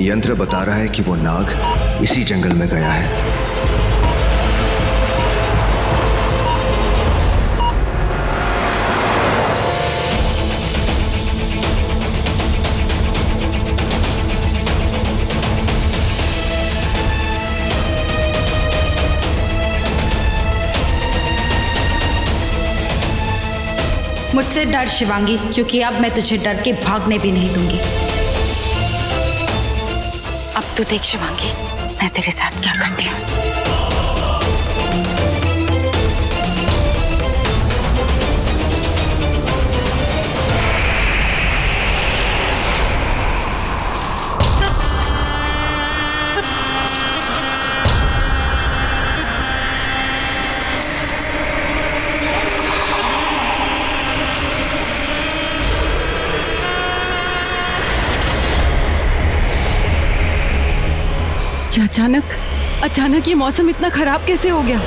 यंत्र बता रहा है कि वो नाग इसी जंगल में गया है। मुझसे डर शिवांगी, क्योंकि अब मैं तुझे डर के भागने भी नहीं दूंगी। अब तू देख शिवांगी, मैं तेरे साथ क्या करती हूँ। क्या अचानक ये मौसम इतना खराब कैसे हो गया?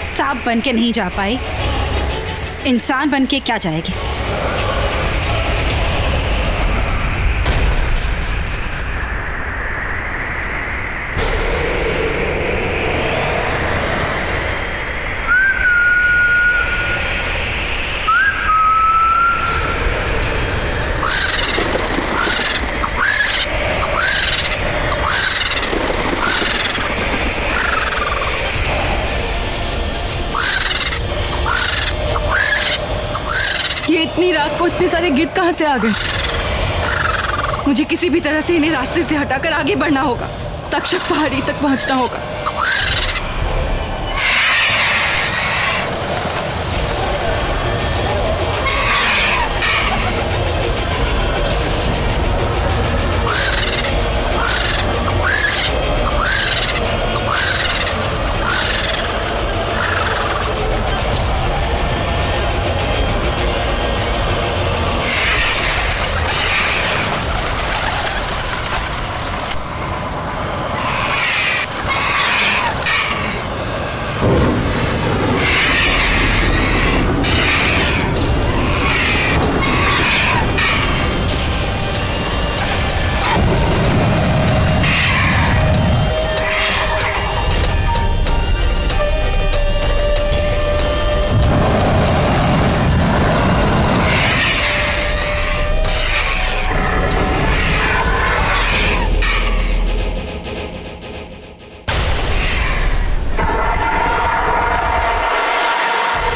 सांप बन के नहीं जा पाई, इंसान बन के क्या जाएगी? इतनी रात को इतने सारे गिद्ध कहां से आ गए? मुझे किसी भी तरह से इन्हें रास्ते से हटाकर आगे बढ़ना होगा। तक्षक पहाड़ी तक पहुंचना होगा।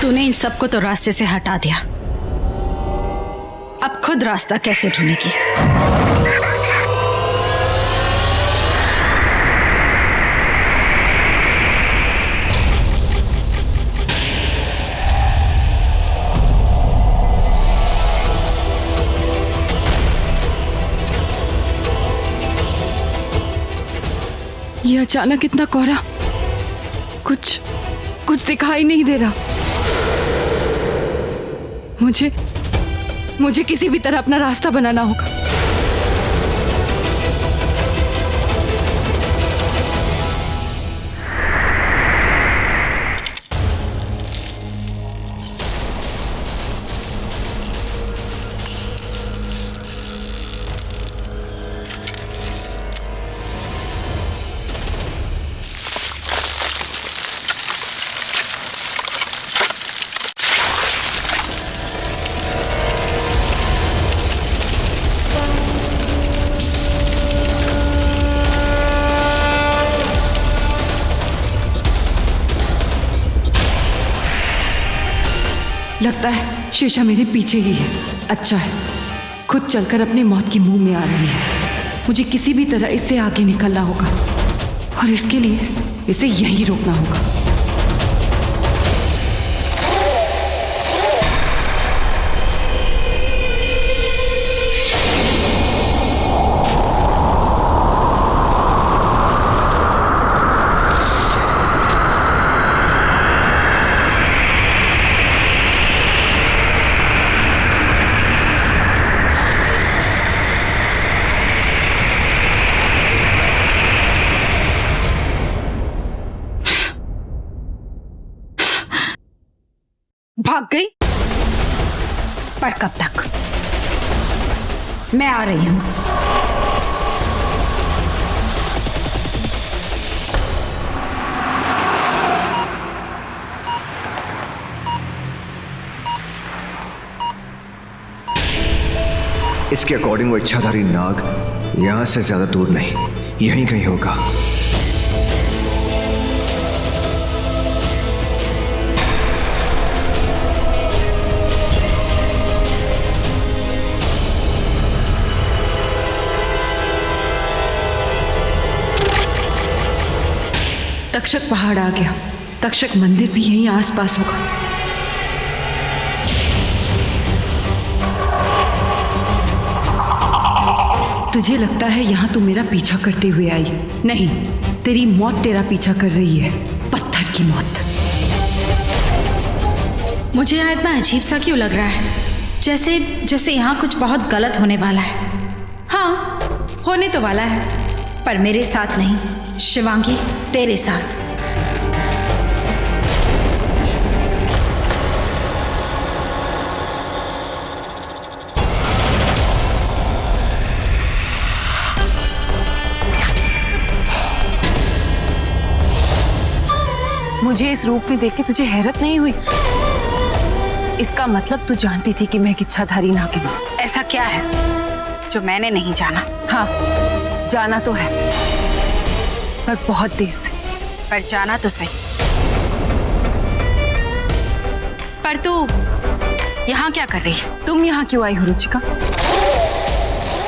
तूने इन सबको तो रास्ते से हटा दिया, अब खुद रास्ता कैसे ढूंढेगी? ये अचानक इतना कोहरा, कुछ दिखाई नहीं दे रहा। मुझे किसी भी तरह अपना रास्ता बनाना होगा। लगता है शीशा मेरे पीछे ही है। अच्छा है, खुद चलकर अपने मौत की मुंह में आ रही है। मुझे किसी भी तरह इससे आगे निकलना होगा और इसके लिए इसे यहीं रोकना होगा। भाग गई? पर कब तक? मैं आ रही हूं। इसके अकॉर्डिंग वो इच्छाधारी नाग यहां से ज्यादा दूर नहीं, यहीं कहीं होगा। तक्षक पहाड़ आ गया। तक्षक मंदिर भी यहीं आसपास होगा। तुझे लगता है यहां तू मेरा पीछा करते हुए आई? नहीं, तेरी मौत तेरा पीछा कर रही है, पत्थर की मौत। मुझे यहाँ इतना अजीब सा क्यों लग रहा है? जैसे यहाँ कुछ बहुत गलत होने वाला है। हाँ, होने तो वाला है, पर मेरे साथ नहीं शिवांगी, तेरे साथ। मुझे इस रूप में देख के तुझे हैरत नहीं हुई? इसका मतलब तू जानती थी कि मैं एक इच्छाधारी नागिन हूं। ऐसा क्या है जो मैंने नहीं जाना? हाँ, जाना तो है, पर बहुत देर से। पर जाना तो सही। पर तू यहाँ क्या कर रही है? तुम यहाँ क्यों आई हो रुचिका?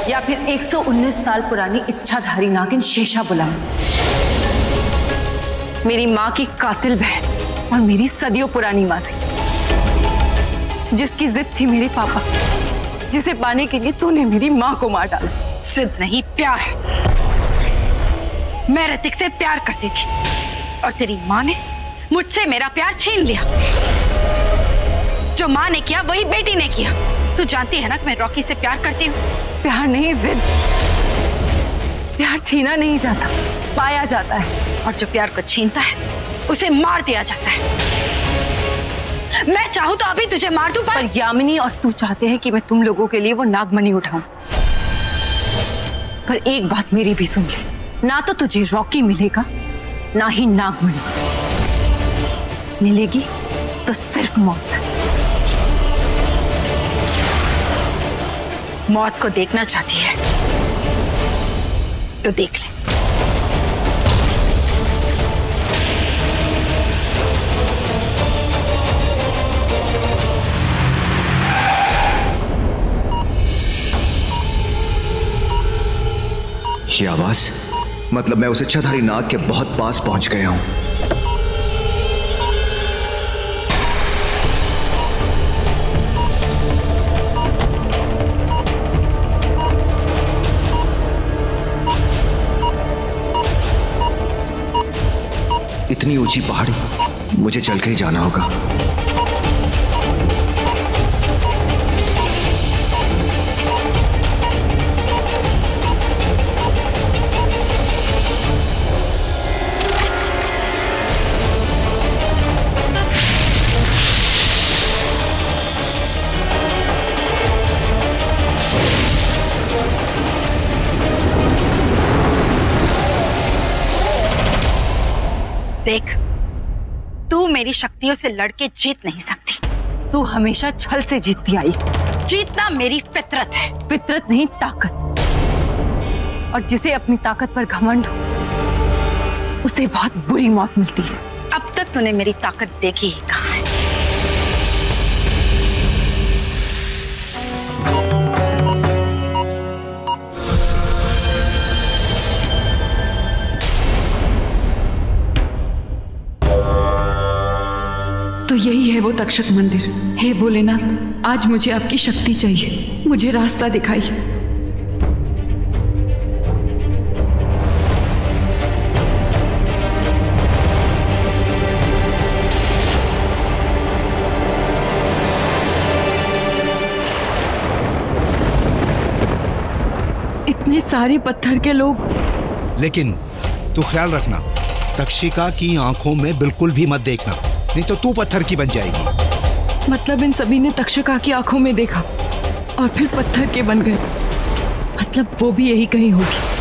या फिर 119 साल पुरानी इच्छाधारी नागिन शेषा बुलाऊं? मेरी माँ की कातिल बहन और मेरी सदियों पुरानी मासी, जिसकी जिद थी मेरे पापा, जिसे पाने के लिए तूने मेरी माँ को मार डाला। जिद नहीं, प्यार। मैं ऋतिक से प्यार करती थी और तेरी माँ ने मुझसे मेरा प्यार छीन लिया। जो माँ ने किया वही बेटी ने किया। तू जानती है ना कि मैं रॉकी से प्यार करती हूँ। प्यार नहीं, जिद। प्यार छीना नहीं जाता, पाया जाता है। और जो प्यार को छीनता है उसे मार दिया जाता है। मैं चाहूं तो अभी तुझे मार दूं, पर यामिनी और तू चाहते हैं कि मैं तुम लोगों के लिए वो नागमणि उठाऊं। पर एक बात मेरी भी सुन ले, ना तो तुझे रॉकी मिलेगा, ना ही नागमणि। मिलेगी तो सिर्फ मौत। मौत को देखना चाहती है तो देख ले। ये आवाज, मतलब मैं उस इच्छाधारी नाग के बहुत पास पहुंच गया हूं। इतनी ऊंची पहाड़ी, मुझे चल के ही जाना होगा। देख, तू मेरी शक्तियों से लड़के जीत नहीं सकती। तू हमेशा छल से जीतती आई। जीतना मेरी फितरत है। फितरत नहीं, ताकत। और जिसे अपनी ताकत पर घमंड हो, उसे बहुत बुरी मौत मिलती है। अब तक तूने मेरी ताकत देखी ही कहाँ है? तो यही है वो तक्षक मंदिर। हे भोलेनाथ, आज मुझे आपकी शक्ति चाहिए, मुझे रास्ता दिखाइए। इतने सारे पत्थर के लोग। लेकिन तू ख्याल रखना, तक्षिका की आंखों में बिल्कुल भी मत देखना, नहीं तो तू पत्थर की बन जाएगी। मतलब इन सभी ने तक्षका की आंखों में देखा और फिर पत्थर के बन गए। मतलब वो भी यही कहीं होगी।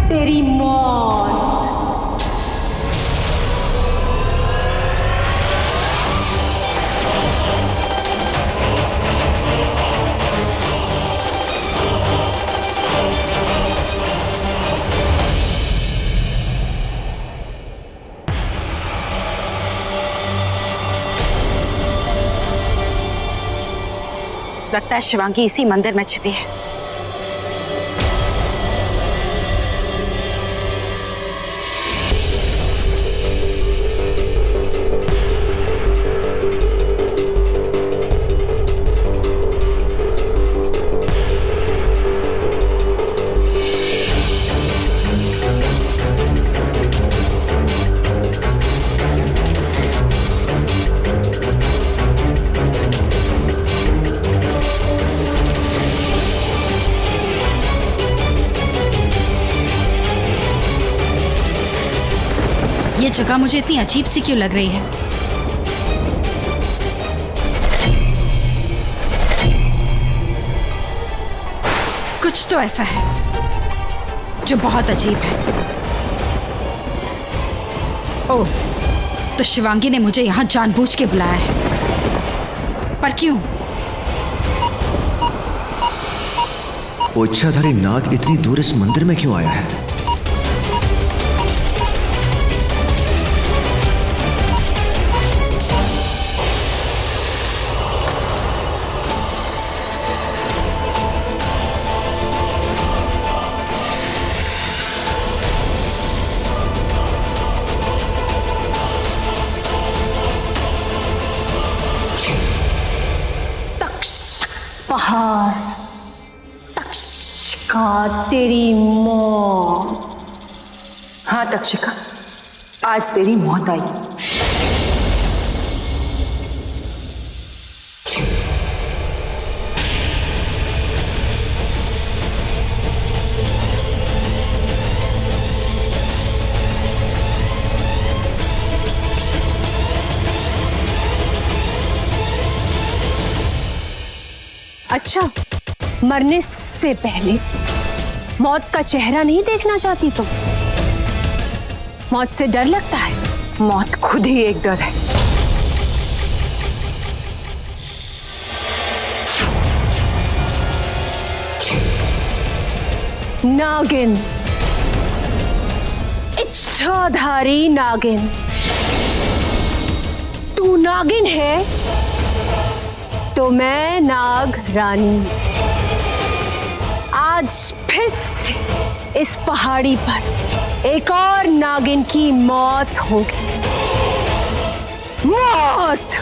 तेरी मौत। लगता है शिवांगी इसी मंदिर में छिपी है। ये जगह मुझे इतनी अजीब सी क्यों लग रही है? कुछ तो ऐसा है जो बहुत अजीब है। ओह, तो शिवांगी ने मुझे यहां जानबूझ के बुलाया है। पर क्यों? वो इच्छाधारी नाग इतनी दूर इस मंदिर में क्यों आया है? पहाड़, तक्षका तेरी मौत। हाँ तक्षका, आज तेरी मौत आई। अच्छा, मरने से पहले मौत का चेहरा नहीं देखना चाहती तुम? मौत से डर लगता है? मौत खुद ही एक डर है। नागिन, इच्छाधारी नागिन। तू नागिन है तो मैं नाग रानी। आज फिर से इस पहाड़ी पर एक और नागिन की मौत होगी। मौत!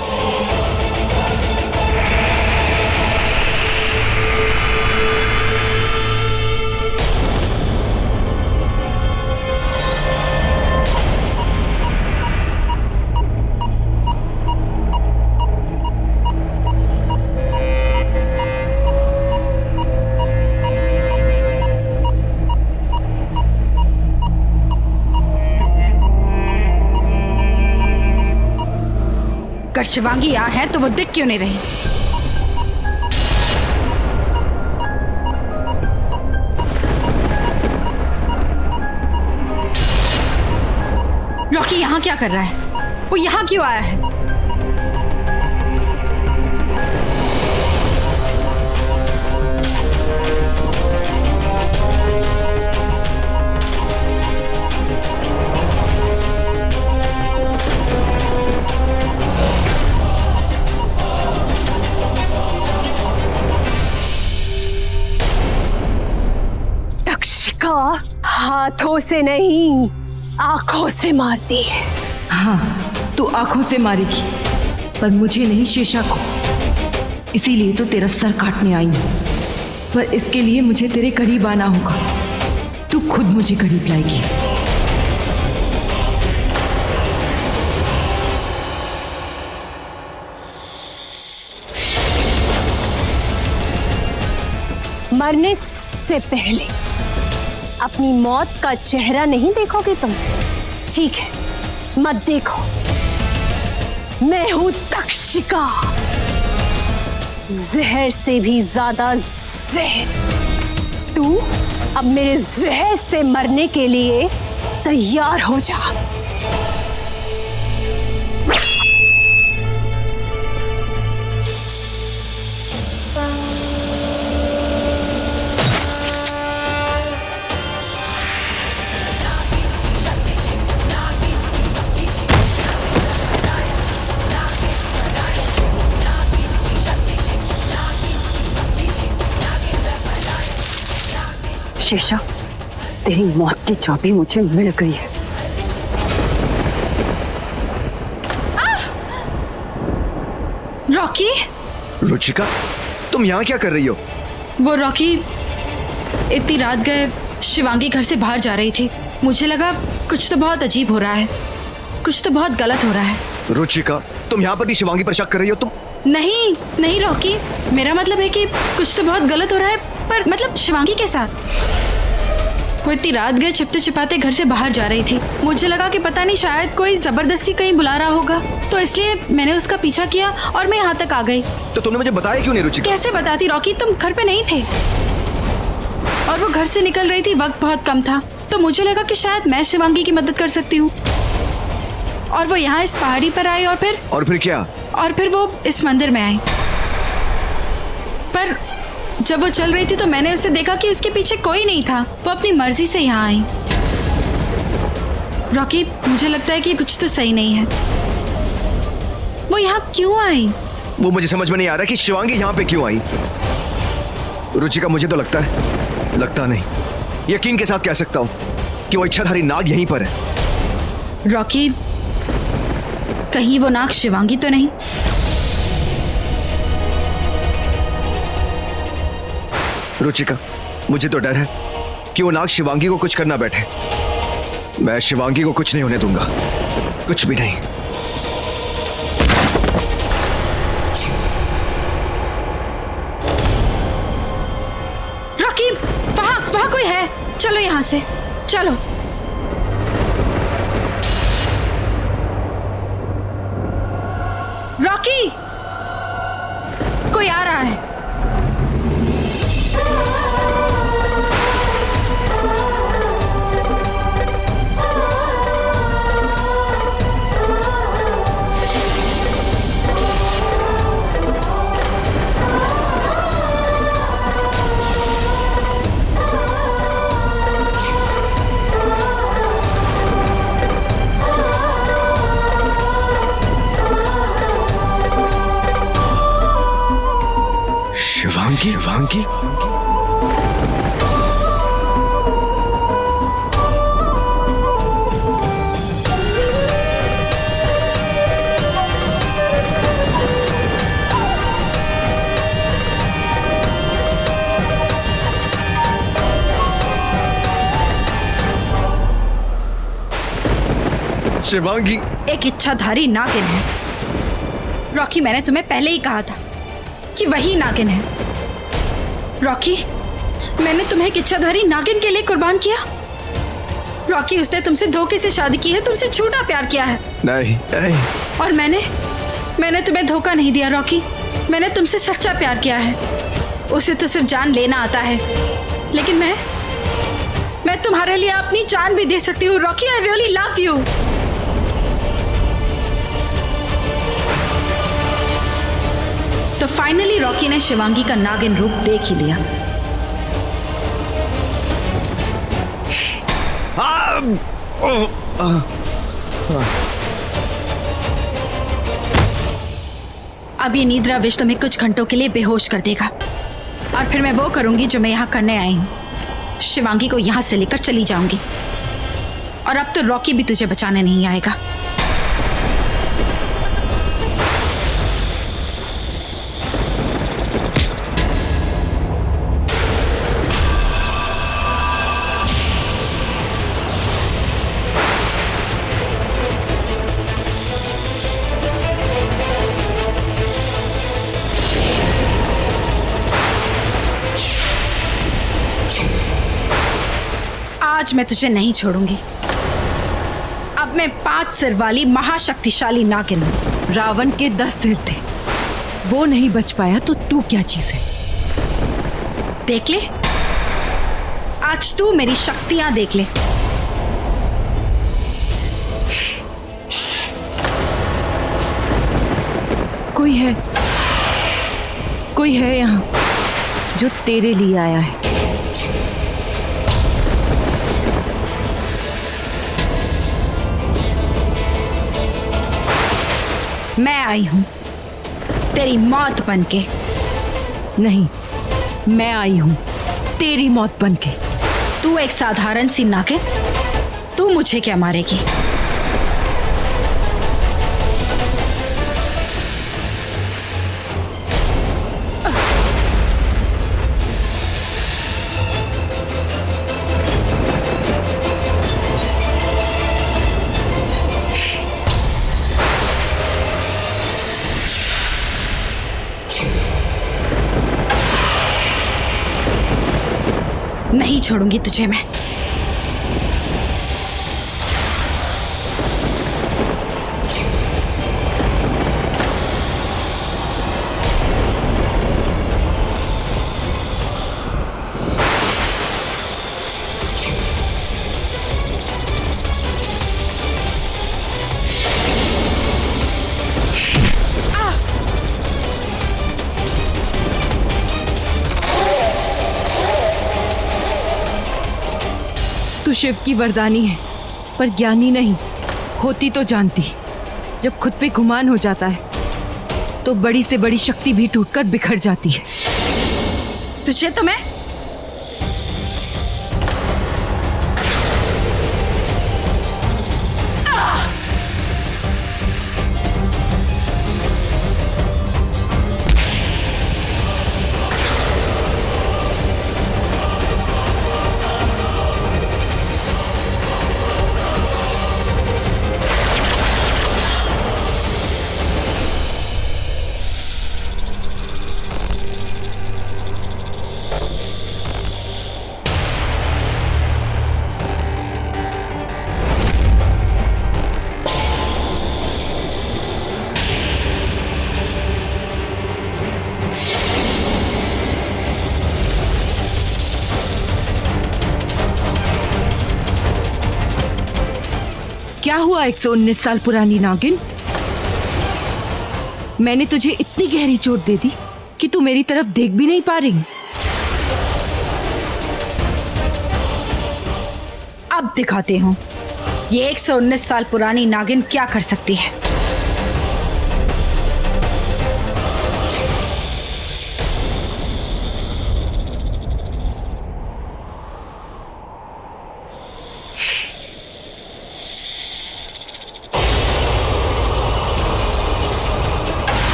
अगर शिवांगी यहाँ है तो वो दिख क्यों नहीं रही? रॉकी यहाँ क्या कर रहा है? वो यहाँ क्यों आया है? शिखा हाथों से नहीं, आंखों से मारती है। हाँ, तू आंखों से मारेगी, पर मुझे नहीं, शेषा को। इसीलिए तो तेरा सर काटने आई हूं, पर इसके लिए मुझे तेरे करीब आना होगा। तू खुद मुझे करीब लाएगी। मरने से पहले अपनी मौत का चेहरा नहीं देखोगे तुम? ठीक है, मत देखो। मैं हूं तक्षशिका, जहर से भी ज्यादा जहर। तू अब मेरे जहर से मरने के लिए तैयार हो जा। शेषा, तेरी मौत की चाबी मुझे मिल गई है। रॉकी, रुचिका, तुम यहाँ क्या कर रही हो? वो रॉकी, इतनी रात गए शिवांगी घर से बाहर जा रही थी। मुझे लगा कुछ तो बहुत अजीब हो रहा है, कुछ तो बहुत गलत हो रहा है। रुचिका, तुम यहाँ पर भी शिवांगी पर शक कर रही हो? तुम नहीं नहीं रॉकी, मेरा मतलब है कि कुछ तो बहुत गलत हो रहा है, पर मतलब शिवांगी के साथ। वो इतनी रात गए छिपते छिपाते घर से बाहर जा रही थी। मुझे लगा कि पता नहीं, शायद कोई जबरदस्ती कहीं बुला रहा होगा, तो इसलिए मैंने उसका पीछा किया और मैं यहाँ तक आ गई। तो तुमने मुझे बताया क्यों नहीं रुचिका? कैसे बताती रॉकी, तुम घर पे नहीं थे और वो घर से निकल रही थी, वक्त बहुत कम था, तो मुझे लगा कि शायद मैं शिवांगी की मदद कर सकती हूँ। और वो यहाँ इस पहाड़ी पर आई और फिर क्या? और फिर वो इस मंदिर में आई। पर जब वो चल रही थी तो मैंने उसे देखा कि उसके पीछे कोई नहीं था। वो अपनी मर्जी से यहाँ आई। रॉकी, मुझे लगता है कि कुछ तो सही नहीं है। वो यहाँ क्यों आई? वो मुझे समझ में नहीं आ रहा कि शिवांगी यहाँ पे क्यों आई। रुचिका, मुझे तो लगता नहीं, यकीन के साथ कह सकता हूँ कि वो इच्छाधारी नाग यहीं पर है। रॉकी, कहीं वो नाग शिवांगी तो नहीं? रुचिका, मुझे तो डर है कि वो नाग शिवांगी को कुछ करना बैठे। मैं शिवांगी को कुछ नहीं होने दूंगा, कुछ भी नहीं। रॉकी, वहाँ कोई है, चलो यहाँ से, चलो। रॉकी, कोई आ रहा है। शिवांगी? शिवांगी एक इच्छाधारी नागिन है। रॉकी, मैंने तुम्हें पहले ही कहा था कि वही नागिन है। रॉकी, मैंने तुम्हें एक इच्छाधारी नागिन के लिए कुर्बान किया। रॉकी, उसने तुमसे धोखे से शादी की है, तुमसे झूठा प्यार किया है। नहीं। और मैंने तुम्हें धोखा नहीं दिया रॉकी, मैंने तुमसे सच्चा प्यार किया है। उसे तो सिर्फ जान लेना आता है, लेकिन मैं तुम्हारे लिए अपनी जान भी दे सकती हूँ। Rocky, I really love you. तो फाइनली रॉकी ने शिवांगी का नागिन रूप देख ही लिया। अब ये निद्रा विष तुम्हें कुछ घंटों के लिए बेहोश कर देगा, और फिर मैं वो करूंगी जो मैं यहाँ करने आई हूँ। शिवांगी को यहां से लेकर चली जाऊंगी। और अब तो रॉकी भी तुझे बचाने नहीं आएगा। आज मैं तुझे नहीं छोड़ूंगी। अब मैं 5 सिर वाली महाशक्तिशाली नागिन हूं। रावण के 10 सिर थे, वो नहीं बच पाया तो तू क्या चीज है? देख ले, आज तू मेरी शक्तियां देख ले। कोई है यहाँ जो तेरे लिए आया है। मैं आई हूं तेरी मौत बनके। नहीं, मैं आई हूं तेरी मौत बनके। तू एक साधारण सी नागिन, तू मुझे क्या मारेगी? नहीं छोड़ूंगी तुझे मैं। तू शिव की वरदानी है, पर ज्ञानी नहीं। होती तो जानती। जब खुद पे गुमान हो जाता है तो बड़ी से बड़ी शक्ति भी टूटकर बिखर जाती है। तुझे तो मैं क्या हुआ 119 साल पुरानी नागिन? मैंने तुझे इतनी गहरी चोट दे दी कि तू मेरी तरफ देख भी नहीं पा रही। अब दिखाते हूँ ये 119 साल पुरानी नागिन क्या कर सकती है।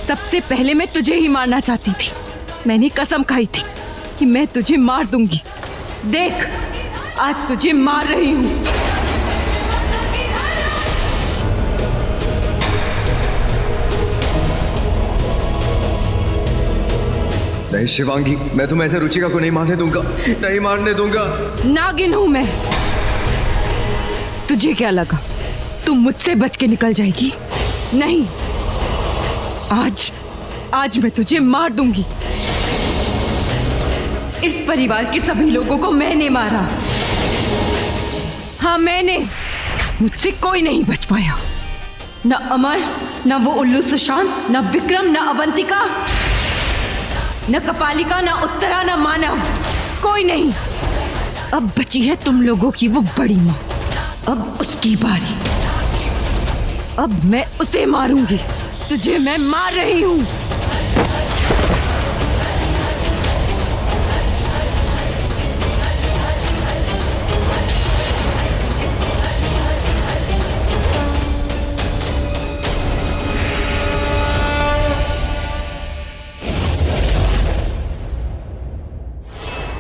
सबसे पहले मैं तुझे ही मारना चाहती थी। मैंने कसम खाई थी कि मैं तुझे मार दूंगी। देख, आज तुझे मार रही हूं। नहीं शिवांगी, मैं तुम्हें ऐसे रुचिका को नहीं मारने दूंगा, नहीं मारने दूंगा। नागिन हूं मैं। तुझे क्या लगा तुम मुझसे बच के निकल जाएगी? नहीं, आज मैं तुझे मार दूंगी। इस परिवार के सभी लोगों को मैंने मारा। हाँ मैंने, मुझसे कोई नहीं बच पाया। न अमर, न वो उल्लू सुशांत, न विक्रम, न अवंतिका, न कपालिका, न उत्तरा, न मानव, कोई नहीं। अब बची है तुम लोगों की वो बड़ी माँ। अब उसकी बारी। अब मैं उसे मारूंगी। तुझे मैं मार रही हूं।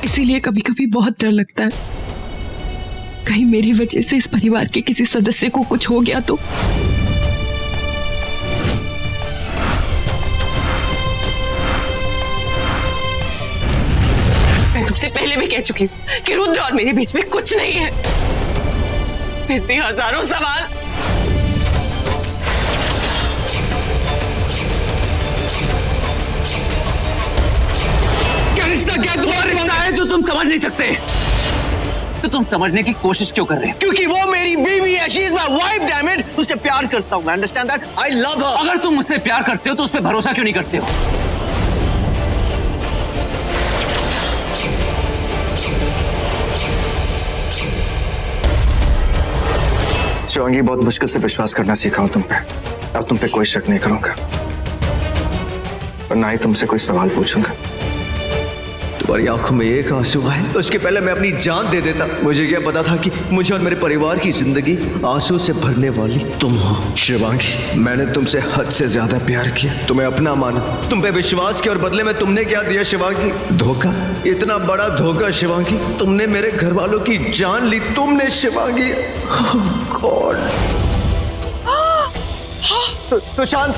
इसीलिए कभी कभी बहुत डर लगता है, कहीं मेरी वजह से इस परिवार के किसी सदस्य को कुछ हो गया तो। मैं तुमसे पहले भी कह चुकी हूँ कि रुद्र और मेरे बीच में कुछ नहीं है, फिर भी हजारों सवाल। क्या रिश्ता, क्या तुम्हारा रिश्ता है जो तुम समझ नहीं सकते? तो तुम समझने की कोशिश क्यों कर रहे हो? क्योंकि वो मेरी बीवी है, she is my wife, damn it. उससे प्यार करता हूं, अंडरस्टैंड दैट, आई लव हर। अगर तुम मुझसे प्यार करते हो तो उस पर भरोसा क्यों नहीं करते हो? शिवांगी, बहुत मुश्किल से विश्वास करना सीखा हूं तुम पे। अब तुम पे कोई शक नहीं करूंगा और ना ही तुमसे कोई सवाल पूछूंगा। तुम्हारी आंखों में एक आंसू है, उसके पहले मैं अपनी जान दे देता। मुझे क्या पता था कि मुझे और मेरे परिवार की जिंदगी आंसू से भरने वाली तुम हो। शिवांगी, मैंने तुमसे हद से ज्यादा प्यार किया, तुम्हें अपना माना, तुम पे विश्वास किया और बदले में तुमने क्या दिया शिवांगी? धोखा, इतना बड़ा धोखा शिवांगी। तुमने मेरे घर वालों की जान ली, तुमने शिवांगी। गॉड। सुशांत,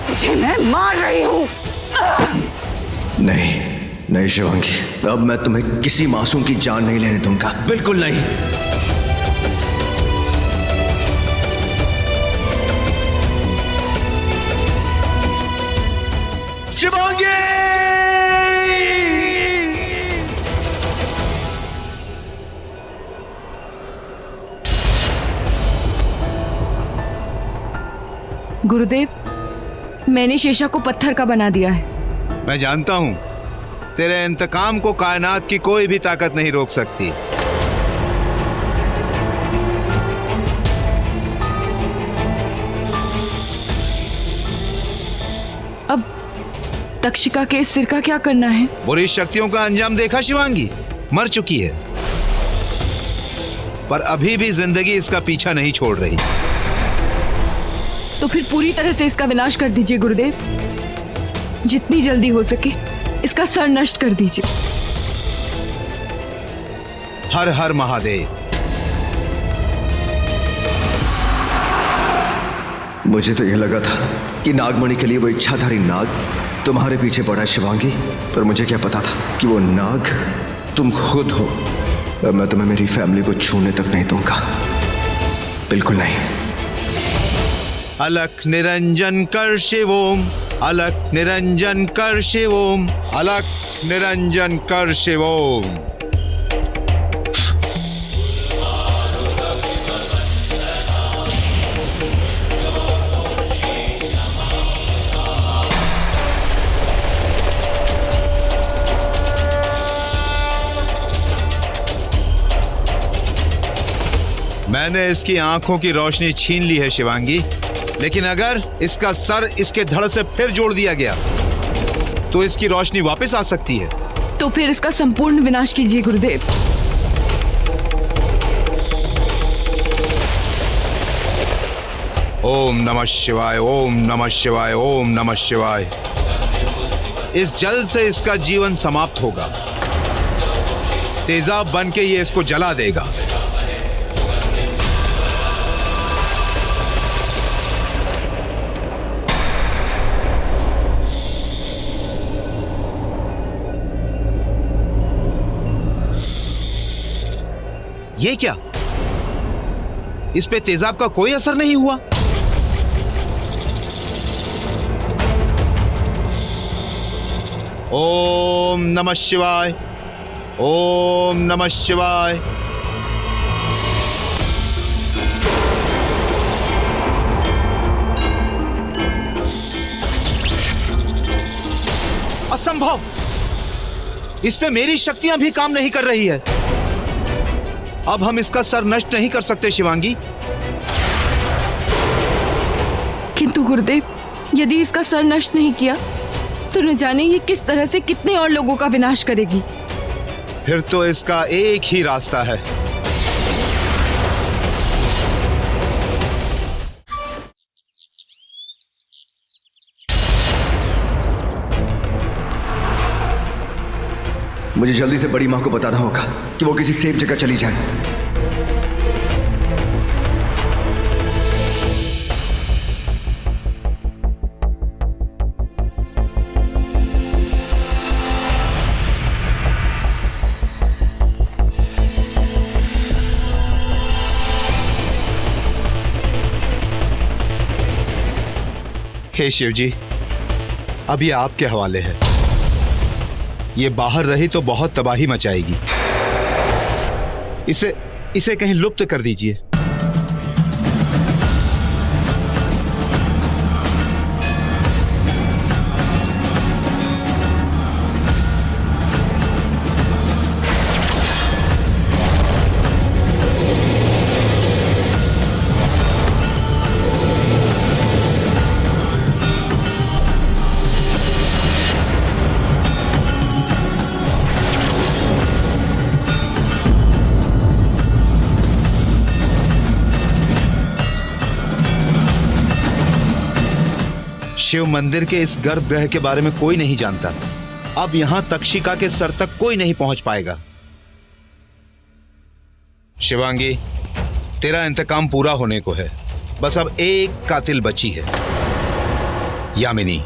तुझे मैं मार रही हूं। नहीं नहीं शिवांगी, अब मैं तुम्हें किसी मासूम की जान नहीं लेने दूंगा, बिल्कुल नहीं। शिवांगी! गुरुदेव, मैंने शेषा को पत्थर का बना दिया है। मैं जानता हूं, तेरे इंतकाम को कायनात की कोई भी ताकत नहीं रोक सकती। अब तक्षिका के इस सिर का क्या करना है? बुरी शक्तियों का अंजाम देखा शिवांगी, मर चुकी है, पर अभी भी जिंदगी इसका पीछा नहीं छोड़ रही। तो फिर पूरी तरह से इसका विनाश कर दीजिए गुरुदेव। जितनी जल्दी हो सके इसका सर नष्ट कर दीजिए। हर हर महादेव। मुझे तो यह लगा था कि नागमणि के लिए वो इच्छाधारी नाग तुम्हारे पीछे पड़ा शिवांगी, पर मुझे क्या पता था कि वो नाग तुम खुद हो। अब मैं तुम्हें मेरी फैमिली को छूने तक नहीं दूंगा, बिल्कुल नहीं। अलख निरंजन कर शिवोम, अलख निरंजन कर शिवोम, अलख निरंजन कर शिवोम। मैंने इसकी आंखों की रोशनी छीन ली है शिवांगी, लेकिन अगर इसका सर इसके धड़ से फिर जोड़ दिया गया तो इसकी रोशनी वापस आ सकती है। तो फिर इसका संपूर्ण विनाश कीजिए गुरुदेव। ओम नमः शिवाय, ओम नमः शिवाय, ओम नमः शिवाय। इस जल से इसका जीवन समाप्त होगा, तेजाब बन के ये इसको जला देगा। ये क्या? इस पे तेजाब का कोई असर नहीं हुआ। ओम नमः शिवाय, ओम नमः शिवाय। असंभव, इस पे मेरी शक्तियां भी काम नहीं कर रही है। अब हम इसका सर नष्ट नहीं कर सकते शिवांगी। किंतु गुरुदेव, यदि इसका सर नष्ट नहीं किया तो न जाने ये किस तरह से कितने और लोगों का विनाश करेगी। फिर तो इसका एक ही रास्ता है। मुझे जल्दी से बड़ी माँ को बताना होगा कि वो किसी सेफ जगह चली जाए। हे शिव जी, अब ये आपके हवाले है। ये बाहर रही तो बहुत तबाही मचाएगी। इसे कहीं लुप्त कर दीजिए। शिव मंदिर के इस गर्भगृह के बारे में कोई नहीं जानता। अब यहां तक्षिका के सर तक कोई नहीं पहुंच पाएगा। शिवांगी, तेरा इंतकाम पूरा होने को है। बस अब एक कातिल बची है, यामिनी,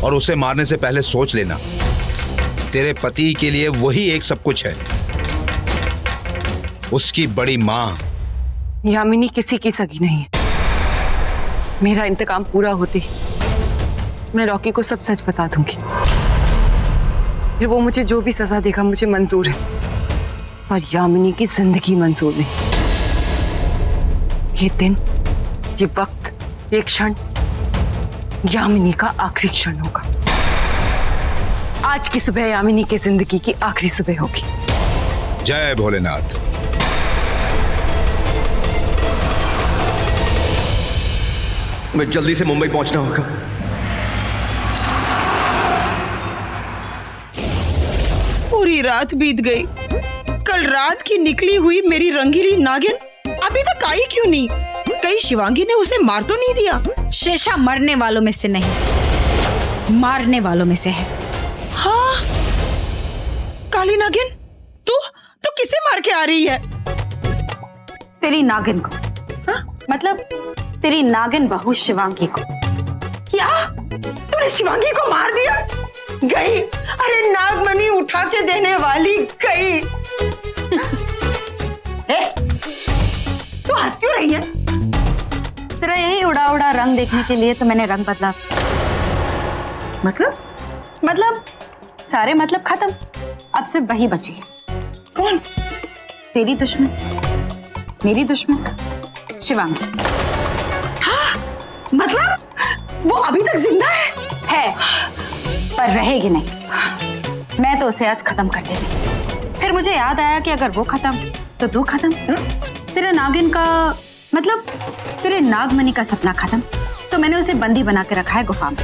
और उसे मारने से पहले सोच लेना, तेरे पति के लिए वही एक सब कुछ है। उसकी बड़ी मां। यामिनी किसी की सगी नहीं है। मेरा इंतकाम पूरा होते ही मैं रॉकी को सब सच बता दूंगी। फिर वो मुझे जो भी सजा देगा मुझे मंजूर है, पर यामिनी की जिंदगी मंजूर नहीं। ये दिन, ये वक्त, ये क्षण यामिनी का आखिरी क्षण होगा। आज की सुबह यामिनी की जिंदगी की आखिरी सुबह होगी। जय भोलेनाथ। मैं जल्दी से मुंबई पहुंचना होगा। पूरी रात बीत गई। कल रात की निकली हुई मेरी रंगीली नागिन अभी तक आई क्यों नहीं? कहीं शिवांगी ने उसे मार तो नहीं दिया? शेषा मरने वालों में से नहीं, मारने वालों में से है। हाँ, काली नागिन, तू किसे मार के आ रही है? तेरी नागिन को। हाँ? मतलब तेरी नागिन बहू शिवांगी को। क्या तूने शिवांगी को मार दिया? गई, अरे नागमणि उठा के देने वाली गई। तू हंस क्यों रही है? तेरा यही उड़ा उड़ा रंग देखने के लिए तो मैंने रंग बदला। मतलब सारे मतलब खत्म। अब सिर्फ वही बची है। कौन? तेरी दुश्मन, मेरी दुश्मन शिवांगी। मतलब वो अभी तक जिंदा है? पर रहेगी नहीं। मैं तो उसे आज खत्म कर देती। फिर मुझे याद आया कि अगर वो खत्म तो तू खत्म। तेरे नागिन का मतलब तेरे नागमणि का सपना खत्म। तो मैंने उसे बंदी बना के रखा है गुफा में।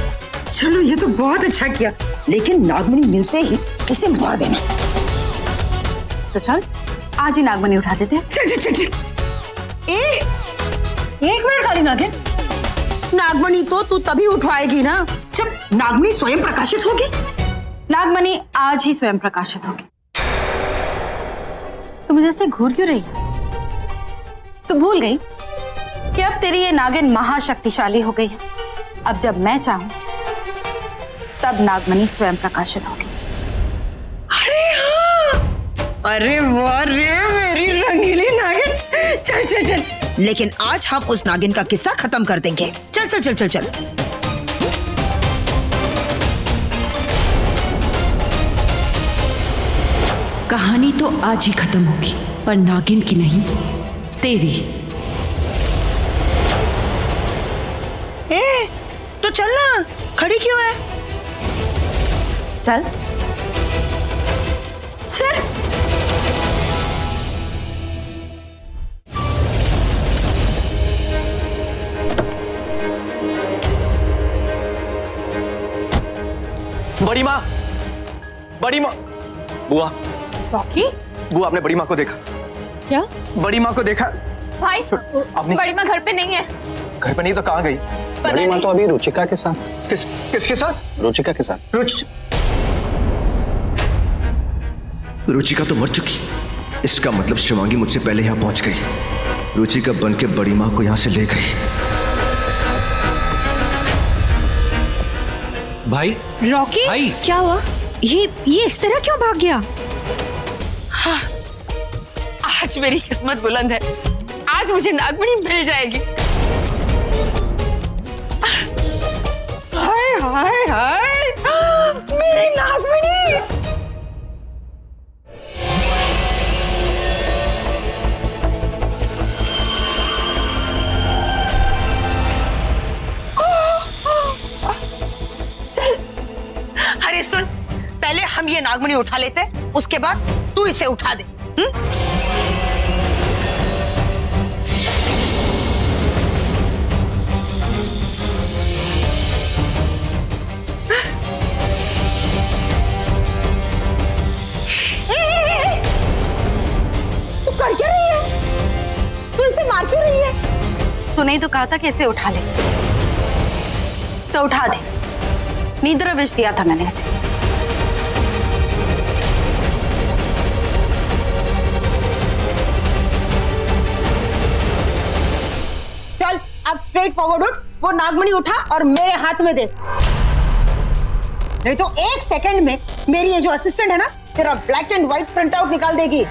चलो ये तो बहुत अच्छा किया, लेकिन नागमणि मिलते ही उसे मार देना। तो चल आज ही नागमणि उठा देते हैं। चल चल चल। एक मिनट काली नागिन, नागमणि तो तू तभी उठवाएगी ना जब नागमणि स्वयं प्रकाशित होगी। नागमणि आज ही स्वयं प्रकाशित होगी। तू मुझे ऐसे घूर क्यों रही? तू भूल गई कि अब तेरी ये नागिन महाशक्तिशाली हो गई है। अब जब मैं चाहूं तब नागमणि स्वयं प्रकाशित होगी। अरे हाँ, अरे वाह रे मेरी रंगीली नागिन। चल चल चल, लेकिन आज हम उस नागिन का किस्सा खत्म कर देंगे। चल चल चल चल चल। कहानी तो आज ही खत्म होगी, पर नागिन की नहीं, तेरी। तो चल ना, खड़ी क्यों है? चल चल। बड़ी माँ, बड़ी माँ, बुआ, रॉकी, बुआ आपने बड़ी माँ को देखा? क्या? बड़ी माँ को देखा? भाई, आपने बड़ी माँ घर पे नहीं है। घर पे नहीं तो कहाँ गई? बड़ी माँ तो अभी रुचिका के साथ। किसके साथ? रुचिका के साथ। रुचिका तो मर चुकी। इसका मतलब शिवांगी मुझसे पहले यहाँ पहुंच गई। रुचिका बन के बड़ी माँ को यहाँ से ले गई। भाई, रॉकी, भाई, क्या हुआ? ये इस तरह क्यों भाग गया? हाँ, आज मेरी किस्मत बुलंद है। आज मुझे नागमणि मिल जाएगी। हाय हाय हाय, मेरी नागमणि। अरे सुन, पहले हम ये नागमणि उठा लेते, उसके बाद तू इसे उठा दे। तू कर क्या रही है? तू इसे मार क्यों रही है? तूने ही तो कहा था कि इसे उठा ले, तो उठा दे। नींदरा विष दिया था मैंने इसे। चल अब स्ट्रेट फॉरवर्ड उठ, वो नागमणि उठा और मेरे हाथ में दे। नहीं तो एक सेकंड में मेरी ये जो असिस्टेंट है ना, तेरा black and white print out निकाल देगी।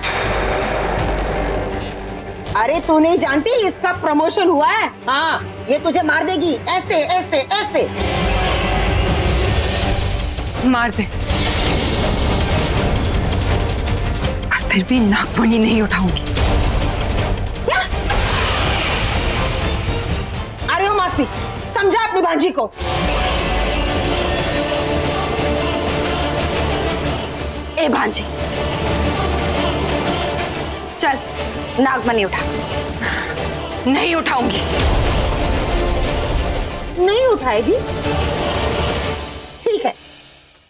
अरे तू नहीं जानती, इसका प्रमोशन हुआ है। हाँ, ये तुझे मार देगी, ऐसे ऐसे ऐसे मार दे, पर फिर भी नागमणि नहीं उठाऊंगी। क्या? अरे ओ मासी, समझा अपनी भांजी को। ए भांजी, चल नागमणि उठा। नहीं उठाऊंगी। नहीं उठाएगी? ठीक है।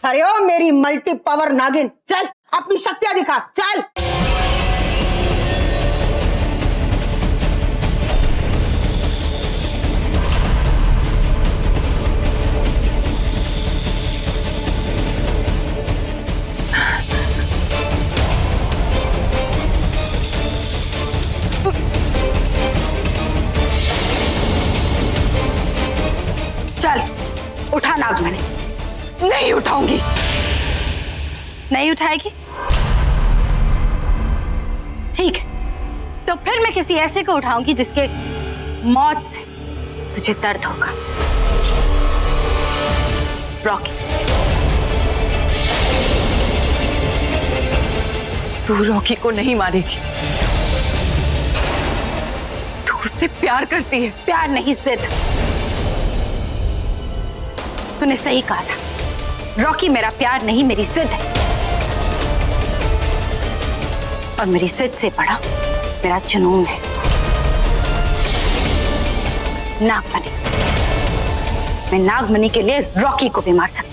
अरे ओ मेरी मल्टी पावर नागिन, चल अपनी शक्तियां दिखा, चल। चल उठा नागमणि। नहीं उठाऊंगी। नहीं उठाएगी? ठीक है, तो फिर मैं किसी ऐसे को उठाऊंगी जिसके मौत से तुझे दर्द होगा। रॉकी, तू रॉकी को नहीं मारेगी। तू उससे प्यार करती है। प्यार नहीं, जिद। तूने सही कहा था, रॉकी मेरा प्यार नहीं, मेरी जिद है। और मेरी जिद से बड़ा मेरा जुनून है। नागमणि, मैं नागमणि के लिए रॉकी को भी मार सकती